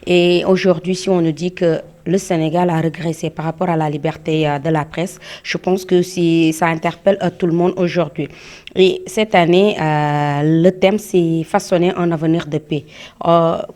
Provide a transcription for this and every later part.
Et aujourd'hui, si on nous dit que le Sénégal a régressé par rapport à la liberté de la presse, je pense que ça interpelle tout le monde aujourd'hui. Et cette année, le thème, c'est façonner un avenir de paix.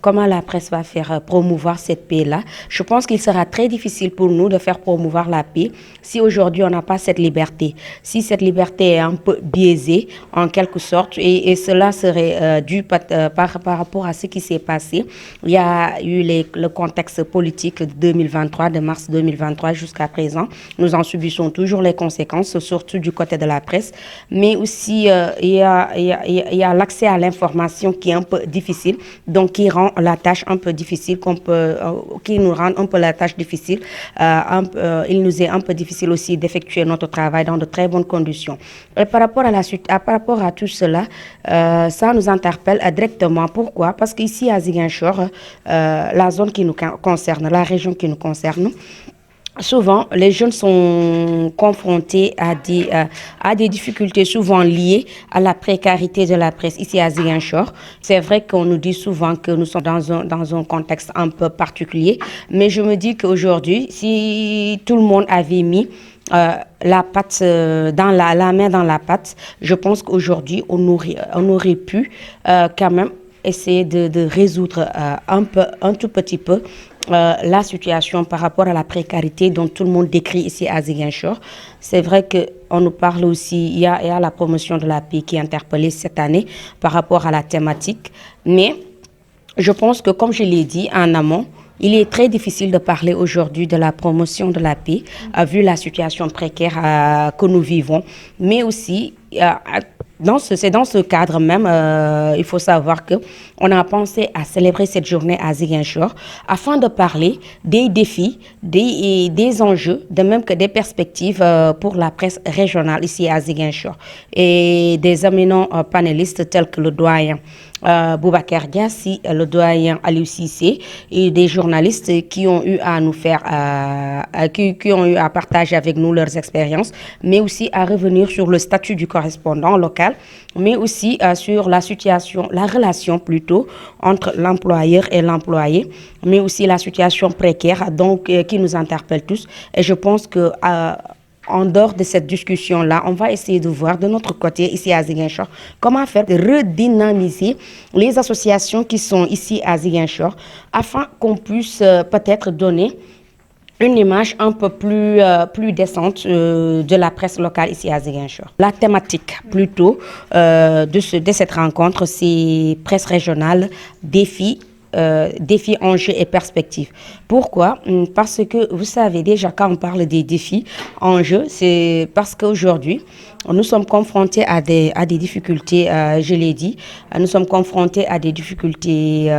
Comment la presse va faire promouvoir cette paix-là? Je pense qu'il sera très difficile pour nous de faire promouvoir la paix si aujourd'hui on n'a pas cette liberté. Si cette liberté est un peu biaisée, en quelque sorte, et cela serait dû par rapport à ce qui s'est passé. Il y a eu le contexte politique de 2023, de mars 2023 jusqu'à présent. Nous en subissons toujours les conséquences, surtout du côté de la presse, mais aussi il y a l'accès à l'information qui est un peu difficile, donc qui rend la tâche un peu difficile, qui nous rend un peu la tâche difficile. Il nous est un peu difficile aussi d'effectuer notre travail dans de très bonnes conditions. Et par rapport à tout cela, ça nous interpelle directement. Pourquoi? Parce qu'ici à Ziguinchor, la zone qui nous concerne, la région qui nous concerne, souvent, les jeunes sont confrontés à des difficultés souvent liées à la précarité de la presse ici à Ziguinchor. C'est vrai qu'on nous dit souvent que nous sommes dans un contexte un peu particulier, mais je me dis qu'aujourd'hui, si tout le monde avait mis la patte dans la main dans la pâte, je pense qu'aujourd'hui, on aurait pu quand même essayer de résoudre un tout petit peu la situation par rapport à la précarité dont tout le monde décrit ici à Ziguinchor. C'est vrai qu'on nous parle aussi, il y a la promotion de la paix qui est interpellée cette année par rapport à la thématique. Mais je pense que, comme je l'ai dit en amont, il est très difficile de parler aujourd'hui de la promotion de la paix, vu la situation précaire que nous vivons, mais aussi c'est dans ce cadre même, il faut savoir qu'on a pensé à célébrer cette journée à Ziguinchor afin de parler des défis, des enjeux, de même que des perspectives pour la presse régionale ici à Ziguinchor. Et des éminents panélistes tels que le doyen Boubacar Diassi, le doyen Aliou Cissé et des journalistes qui ont eu à nous faire, qui ont eu à partager avec nous leurs expériences, mais aussi à revenir sur le statut du correspondant local, mais aussi sur la situation, la relation plutôt entre l'employeur et l'employé, mais aussi la situation précaire donc qui nous interpelle tous. Et je pense que en dehors de cette discussion-là, on va essayer de voir de notre côté, ici à Ziguinchor, comment faire de redynamiser les associations qui sont ici à Ziguinchor, afin qu'on puisse peut-être donner une image un peu plus décente de la presse locale ici à Ziguinchor. La thématique plutôt de cette rencontre, c'est presse régionale, défis, enjeux et perspectives. Pourquoi? Parce que vous savez déjà, quand on parle des défis, enjeux, c'est parce qu'aujourd'hui, nous sommes confrontés à des difficultés, je l'ai dit, nous sommes confrontés à des difficultés